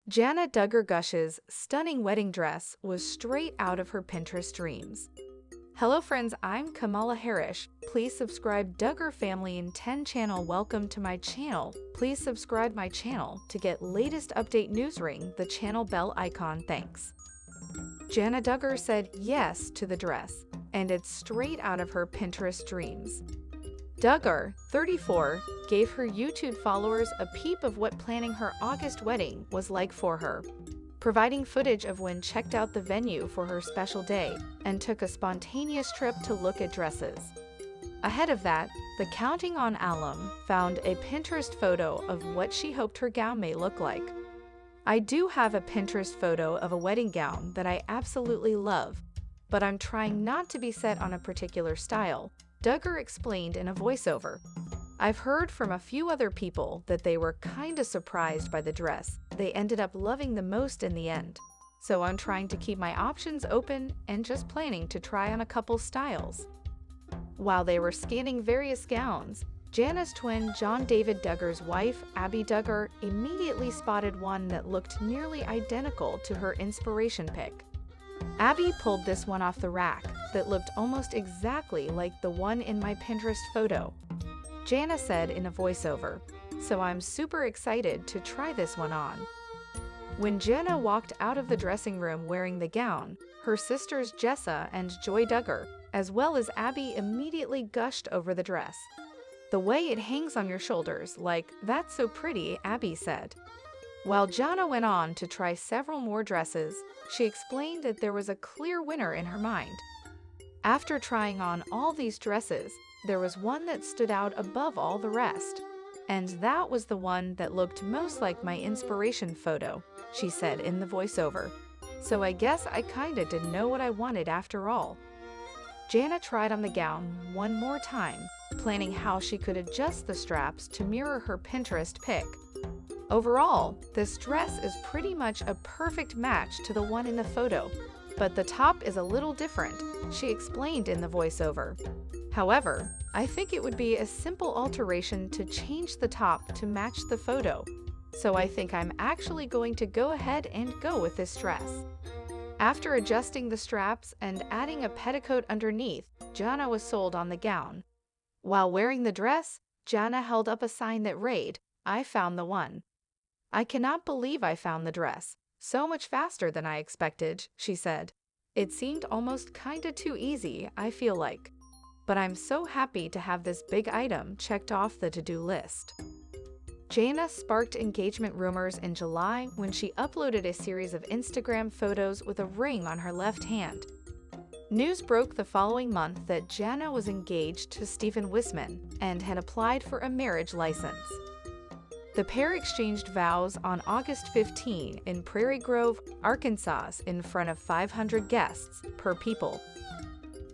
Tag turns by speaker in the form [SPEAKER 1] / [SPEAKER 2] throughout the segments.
[SPEAKER 1] Jana Duggar Gushes' stunning wedding dress was straight out of her Pinterest dreams. Hello friends, I'm Kamala Harish. Please subscribe Duggar family in 10 channel. Welcome to my channel. Please subscribe my channel to get latest update news. Ring the channel bell icon. Thanks. Jana Duggar said yes to the dress, and it's straight out of her Pinterest dreams. Duggar, 34, gave her YouTube followers a peep of what planning her August wedding was like for her, providing footage of when checked out the venue for her special day and took a spontaneous trip to look at dresses. Ahead of that, the Counting On alum found a Pinterest photo of what she hoped her gown may look like. I do have a Pinterest photo of a wedding gown that I absolutely love, but I'm trying not to be set on a particular style, Duggar explained in a voiceover. I've heard from a few other people that they were kinda surprised by the dress they ended up loving the most in the end. So I'm trying to keep my options open and just planning to try on a couple styles. While they were scanning various gowns, Jana's twin John David Duggar's wife, Abby Duggar, immediately spotted one that looked nearly identical to her inspiration pic. Abby pulled this one off the rack that looked almost exactly like the one in my Pinterest photo. Jana said in a voiceover, "So I'm super excited to try this one on." When Jana walked out of the dressing room wearing the gown, her sisters Jessa and Joy Duggar, as well as Abby, immediately gushed over the dress. "The way it hangs on your shoulders, like, that's so pretty," Abby said. While Jana went on to try several more dresses, she explained that there was a clear winner in her mind. After trying on all these dresses, there was one that stood out above all the rest. And that was the one that looked most like my inspiration photo, she said in the voiceover. "So I guess I kinda didn't know what I wanted after all." Jana tried on the gown one more time, planning how she could adjust the straps to mirror her Pinterest pic. Overall, this dress is pretty much a perfect match to the one in the photo, but the top is a little different, she explained in the voiceover. "However, I think it would be a simple alteration to change the top to match the photo, so I think I'm actually going to go ahead and go with this dress." After adjusting the straps and adding a petticoat underneath, Jana was sold on the gown. While wearing the dress, Jana held up a sign that read, "I found the one." "I cannot believe I found the dress. So much faster than I expected," she said. "It seemed almost kinda too easy, I feel like. But I'm so happy to have this big item checked off the to-do list." Jana sparked engagement rumors in July when she uploaded a series of Instagram photos with a ring on her left hand. News broke the following month that Jana was engaged to Stephen Wisman and had applied for a marriage license. The pair exchanged vows on August 15 in Prairie Grove, Arkansas, in front of 500 guests per people.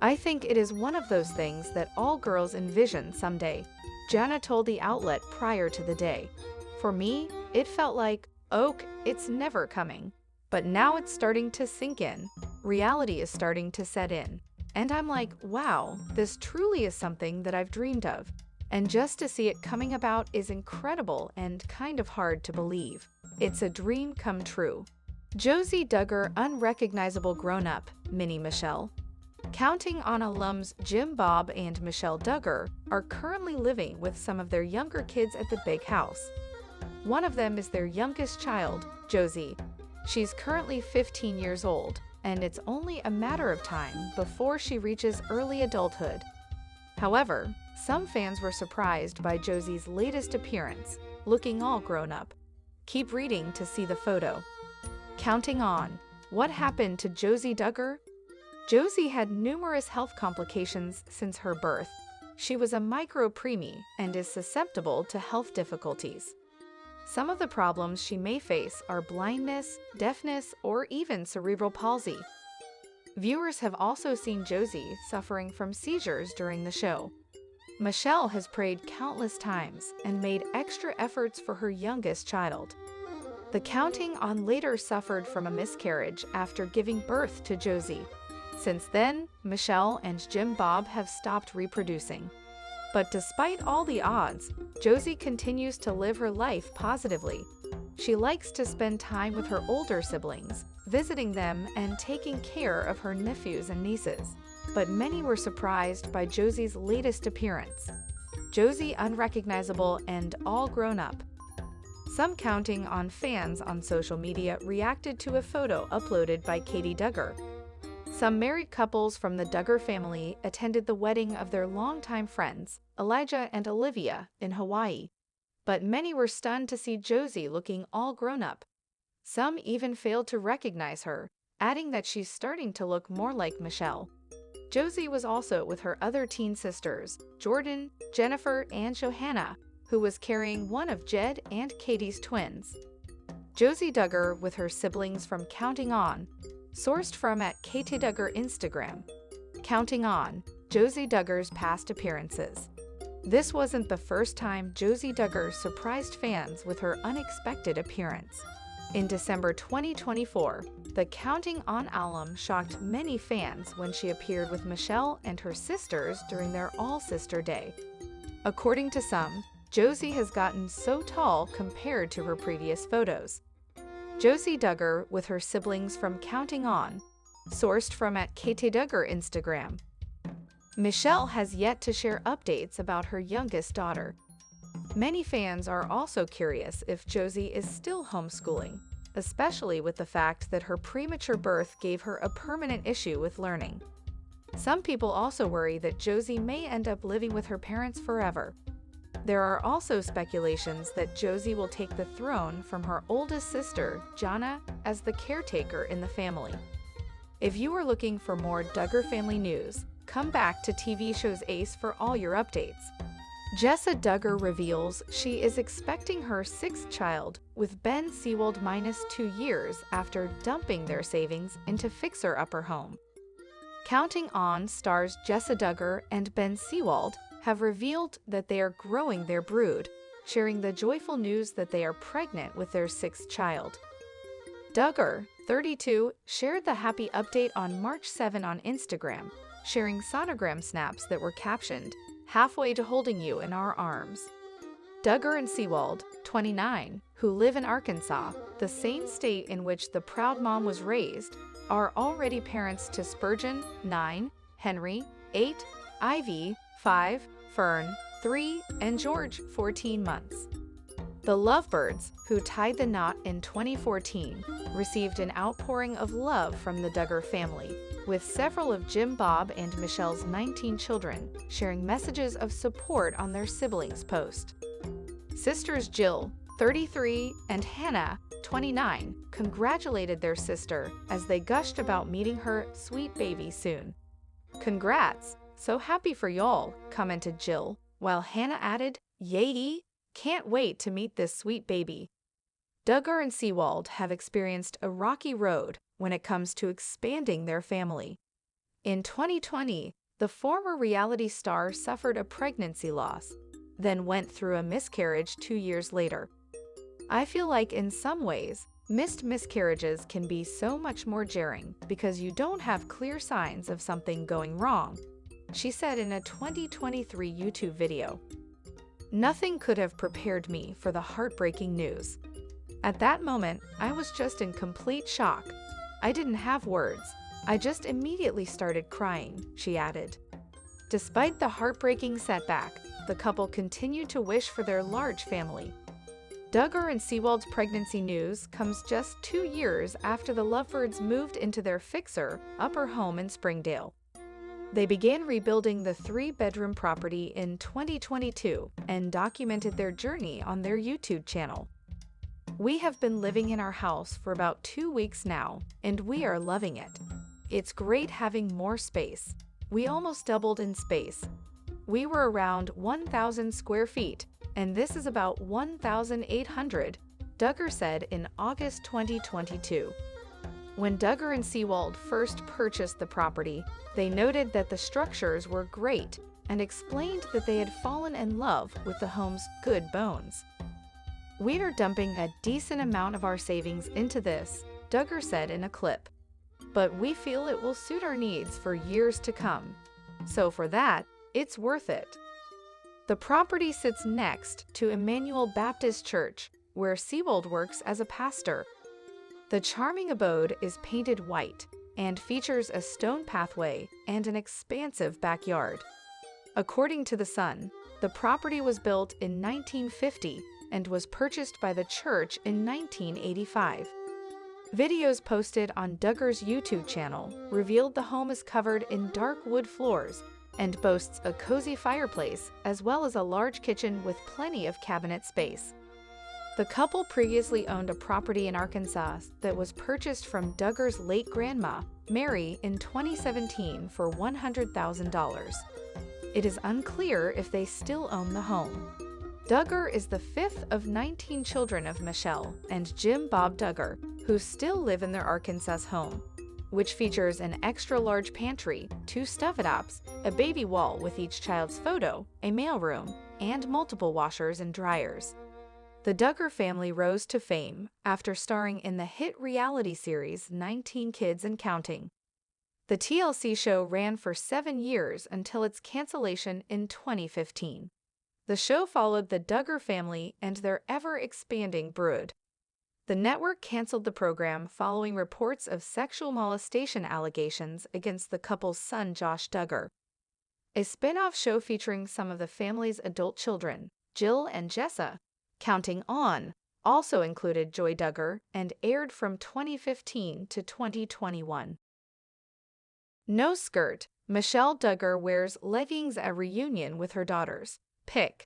[SPEAKER 1] "I think it is one of those things that all girls envision someday," Jana told the outlet prior to the day. "For me, it felt like, it's never coming. But now it's starting to sink in. Reality is starting to set in. And I'm like, wow, this truly is something that I've dreamed of. And just to see it coming about is incredible and kind of hard to believe. It's a dream come true." Josie Duggar, unrecognizable grown-up, Minnie Michelle. Counting On alums Jim Bob and Michelle Duggar are currently living with some of their younger kids at the big house. One of them is their youngest child, Josie. She's currently 15 years old, and it's only a matter of time before she reaches early adulthood. However, some fans were surprised by Josie's latest appearance, looking all grown up. Keep reading to see the photo. Counting On. What happened to Josie Duggar? Josie had numerous health complications since her birth. She was a micro-preemie and is susceptible to health difficulties. Some of the problems she may face are blindness, deafness, or even cerebral palsy. Viewers have also seen Josie suffering from seizures during the show. Michelle has prayed countless times and made extra efforts for her youngest child. The Counting On later suffered from a miscarriage after giving birth to Josie. Since then, Michelle and Jim Bob have stopped reproducing. But despite all the odds, Josie continues to live her life positively. She likes to spend time with her older siblings, visiting them and taking care of her nephews and nieces. But many were surprised by Josie's latest appearance. Josie unrecognizable and all grown up. Some counting on fans on social media reacted to a photo uploaded by Katie Duggar. Some married couples from the Duggar family attended the wedding of their longtime friends, Elijah and Olivia, in Hawaii. But many were stunned to see Josie looking all grown up. Some even failed to recognize her, adding that she's starting to look more like Michelle. Josie was also with her other teen sisters, Jordan, Jennifer, and Johanna, who was carrying one of Jed and Katie's twins. Josie Duggar with her siblings from Counting On, sourced from @KTDuggar Instagram. Counting On, Josie Duggar's past appearances. This wasn't the first time Josie Duggar surprised fans with her unexpected appearance. In December 2024, the Counting On alum shocked many fans when she appeared with Michelle and her sisters during their All-Sister Day. According to some, Josie has gotten so tall compared to her previous photos. Josie Duggar with her siblings from Counting On, sourced from @KTDuggar Instagram. Michelle has yet to share updates about her youngest daughter. Many fans are also curious if Josie is still homeschooling, especially with the fact that her premature birth gave her a permanent issue with learning. Some people also worry that Josie may end up living with her parents forever. There are also speculations that Josie will take the throne from her oldest sister, Jana, as the caretaker in the family. If you are looking for more Duggar family news, come back to TV shows Ace for all your updates. Jessa Duggar reveals she is expecting her sixth child with Ben Seawald -2 years after dumping their savings into fixer-upper home. Counting On stars Jessa Duggar and Ben Seawald have revealed that they are growing their brood, sharing the joyful news that they are pregnant with their sixth child. Duggar, 32, shared the happy update on March 7 on Instagram, sharing sonogram snaps that were captioned, "Halfway to holding you in our arms." Duggar and Seawald, 29, who live in Arkansas, the same state in which the proud mom was raised, are already parents to Spurgeon, 9, Henry, 8, Ivy, 5, Fern, 3, and George, 14 months. The Lovebirds, who tied the knot in 2014, received an outpouring of love from the Duggar family, with several of Jim Bob and Michelle's 19 children sharing messages of support on their siblings' post. Sisters Jill, 33, and Hannah, 29, congratulated their sister as they gushed about meeting her sweet baby soon. "Congrats! So happy for y'all," commented Jill, while Hannah added, "Yay! Can't wait to meet this sweet baby." Duggar and Seawald have experienced a rocky road when it comes to expanding their family. In 2020, the former reality star suffered a pregnancy loss, then went through a miscarriage 2 years later. "I feel like in some ways, missed miscarriages can be so much more jarring because you don't have clear signs of something going wrong," she said in a 2023 YouTube video. "Nothing could have prepared me for the heartbreaking news. At that moment, I was just in complete shock. I didn't have words. I just immediately started crying," she added. Despite the heartbreaking setback, the couple continued to wish for their large family. Duggar and Seawald's pregnancy news comes just 2 years after the Lovebirds moved into their fixer-upper home in Springdale. They began rebuilding the 3-bedroom property in 2022 and documented their journey on their YouTube channel. "We have been living in our house for about 2 weeks now, and we are loving it. It's great having more space. We almost doubled in space. We were around 1,000 square feet, and this is about 1,800, Duggar said in August 2022. When Duggar and Seawald first purchased the property, they noted that the structures were great and explained that they had fallen in love with the home's good bones. "We are dumping a decent amount of our savings into this," Duggar said in a clip. "But we feel it will suit our needs for years to come. So for that, it's worth it." The property sits next to Emmanuel Baptist Church, where Seawold works as a pastor. The charming abode is painted white and features a stone pathway and an expansive backyard. According to The Sun, the property was built in 1950 and was purchased by the church in 1985. Videos posted on Duggar's YouTube channel revealed the home is covered in dark wood floors and boasts a cozy fireplace as well as a large kitchen with plenty of cabinet space. The couple previously owned a property in Arkansas that was purchased from Duggar's late grandma, Mary, in 2017 for $100,000. It is unclear if they still own the home. Duggar is the fifth of 19 children of Michelle and Jim Bob Duggar, who still live in their Arkansas home, which features an extra-large pantry, 2 stove-tops, a baby wall with each child's photo, a mailroom, and multiple washers and dryers. The Duggar family rose to fame after starring in the hit reality series 19 Kids and Counting. The TLC show ran for 7 years until its cancellation in 2015. The show followed the Duggar family and their ever-expanding brood. The network canceled the program following reports of sexual molestation allegations against the couple's son Josh Duggar. A spin-off show featuring some of the family's adult children, Jill and Jessa, Counting On, also included Joy Duggar and aired from 2015 to 2021. No skirt. Michelle Duggar wears leggings at reunion with her daughters. Pic.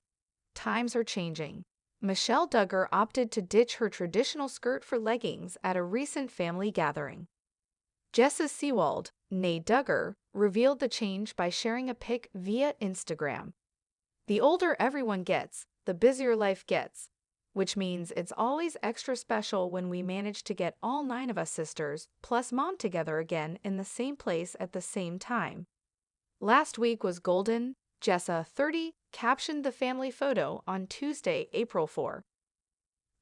[SPEAKER 1] Times are changing. Michelle Duggar opted to ditch her traditional skirt for leggings at a recent family gathering. Jessa Seawold, née Duggar, revealed the change by sharing a pic via Instagram. The older everyone gets, the busier life gets, which means it's always extra special when we manage to get all 9 of us sisters plus mom together again in the same place at the same time. Last week was golden. Jessa, 30, captioned the family photo on Tuesday, April 4.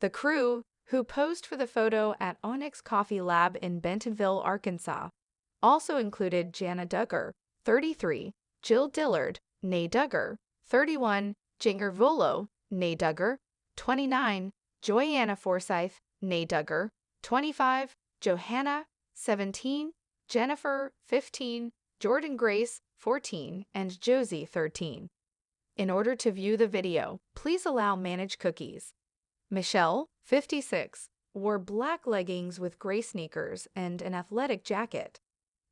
[SPEAKER 1] The crew, who posed for the photo at Onyx Coffee Lab in Bentonville, Arkansas, also included Jana Duggar, 33, Jill Dillard, née Duggar, 31, Jinger Volo, née Duggar, 29, Joanna Forsyth, née Duggar, 25, Johanna, 17, Jennifer, 15, Jordan Grace, 14, and Josie, 13. In order to view the video, please allow Manage Cookies. Michelle, 56, wore black leggings with gray sneakers and an athletic jacket.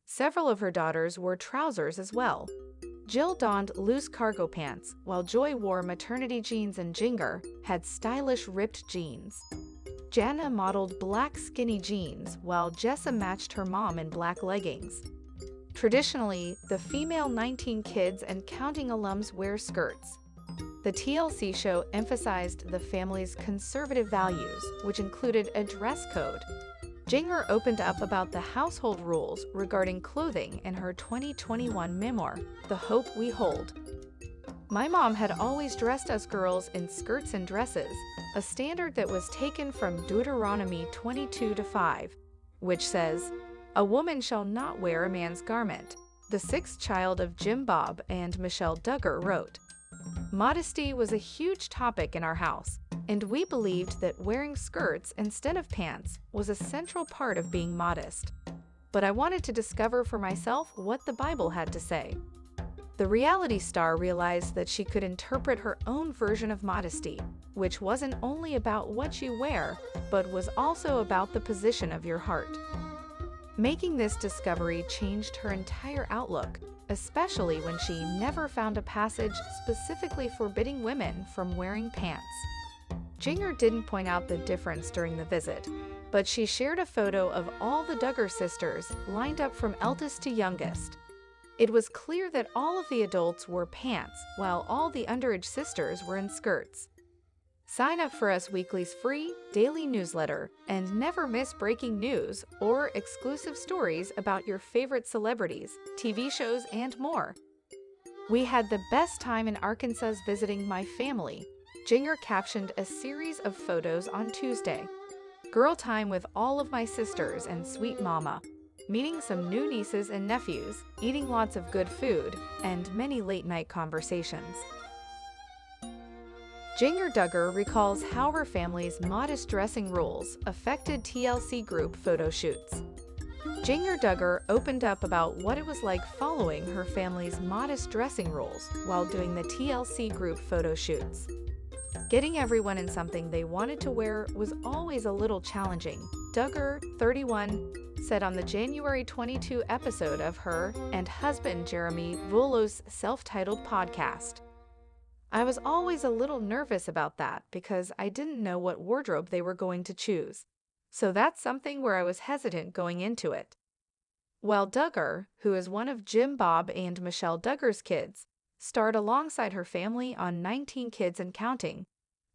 [SPEAKER 1] Several of her daughters wore trousers as well. Jill donned loose cargo pants, while Joy wore maternity jeans and Jinger had stylish ripped jeans. Jana modeled black skinny jeans, while Jessa matched her mom in black leggings. Traditionally, the female 19 Kids and Counting alums wear skirts. The TLC show emphasized the family's conservative values, which included a dress code. Jinger opened up about the household rules regarding clothing in her 2021 memoir, The Hope We Hold. My mom had always dressed us girls in skirts and dresses, a standard that was taken from Deuteronomy 22:5, which says, "A woman shall not wear a man's garment." The 6th child of Jim Bob and Michelle Duggar wrote, "Modesty was a huge topic in our house, and we believed that wearing skirts instead of pants was a central part of being modest. But I wanted to discover for myself what the Bible had to say." The reality star realized that she could interpret her own version of modesty, which wasn't only about what you wear, but was also about the position of your heart. Making this discovery changed her entire outlook, especially when she never found a passage specifically forbidding women from wearing pants. Jinger didn't point out the difference during the visit, but she shared a photo of all the Duggar sisters lined up from eldest to youngest. It was clear that all of the adults wore pants, while all the underage sisters were in skirts. Sign up for Us Weekly's free daily newsletter and never miss breaking news or exclusive stories about your favorite celebrities, TV shows, and more. "We had the best time in Arkansas visiting my family," Jinger captioned a series of photos on Tuesday. "Girl time with all of my sisters and sweet mama. Meeting some new nieces and nephews, eating lots of good food, and many late-night conversations." Jinger Duggar recalls how her family's modest dressing rules affected TLC group photo shoots. Jinger Duggar opened up about what it was like following her family's modest dressing rules while doing the TLC group photo shoots. Getting everyone in something they wanted to wear was always a little challenging, Duggar, 31, said on the January 22 episode of her and husband Jeremy Vuolo's self-titled podcast. I was always a little nervous about that because I didn't know what wardrobe they were going to choose. So that's something where I was hesitant going into it. While Duggar, who is one of Jim Bob and Michelle Duggar's kids, starred alongside her family on 19 Kids and Counting,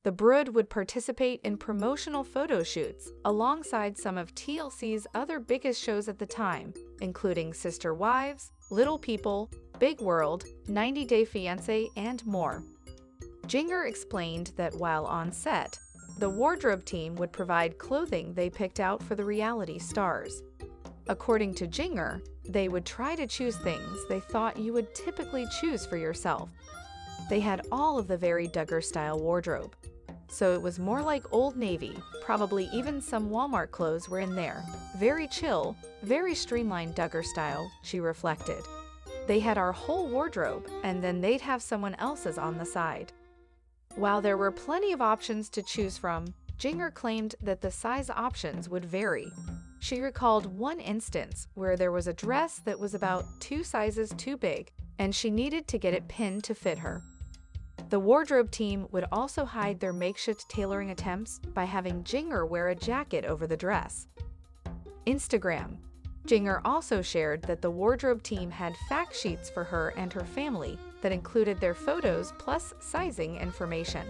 [SPEAKER 1] the brood would participate in promotional photo shoots alongside some of TLC's other biggest shows at the time, including Sister Wives, Little People, Big World, 90 Day Fiancé, and more. Jinger explained that while on set, the wardrobe team would provide clothing they picked out for the reality stars. According to Jinger, they would try to choose things they thought you would typically choose for yourself. They had all of the very Duggar-style wardrobe. So it was more like Old Navy, probably even some Walmart clothes were in there. Very chill, very streamlined Duggar style, she reflected. They had our whole wardrobe, and then they'd have someone else's on the side. While there were plenty of options to choose from, Jinger claimed that the size options would vary. She recalled one instance where there was a dress that was about 2 sizes too big, and she needed to get it pinned to fit her. The wardrobe team would also hide their makeshift tailoring attempts by having Jinger wear a jacket over the dress. Instagram. Jinger also shared that the wardrobe team had fact sheets for her and her family that included their photos plus sizing information.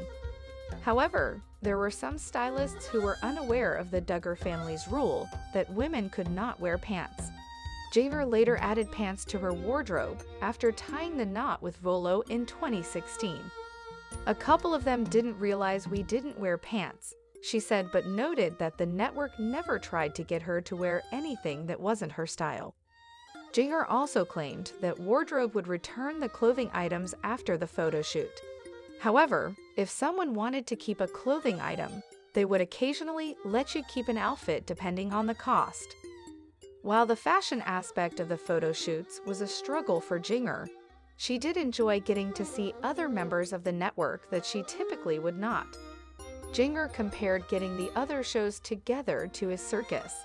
[SPEAKER 1] However, there were some stylists who were unaware of the Duggar family's rule that women could not wear pants. Jinger later added pants to her wardrobe after tying the knot with Vuolo in 2016. A couple of them didn't realize we didn't wear pants, she said, but noted that the network never tried to get her to wear anything that wasn't her style. Jinger also claimed that wardrobe would return the clothing items after the photo shoot. However, if someone wanted to keep a clothing item, they would occasionally let you keep an outfit depending on the cost. While the fashion aspect of the photo shoots was a struggle for Jinger, she did enjoy getting to see other members of the network that she typically would not. Jinger compared getting the other shows together to a circus.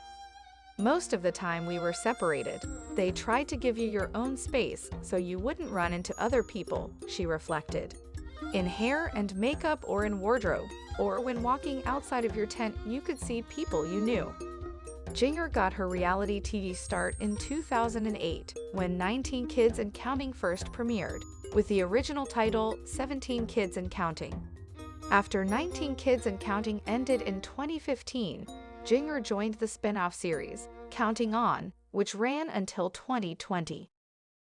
[SPEAKER 1] Most of the time we were separated. They tried to give you your own space so you wouldn't run into other people, she reflected. In hair and makeup or in wardrobe, or when walking outside of your tent, you could see people you knew. Jinger got her reality TV start in 2008 when 19 Kids and Counting first premiered, with the original title 17 Kids and Counting. After 19 Kids and Counting ended in 2015, Jinger joined the spin-off series, Counting On, which ran until 2020.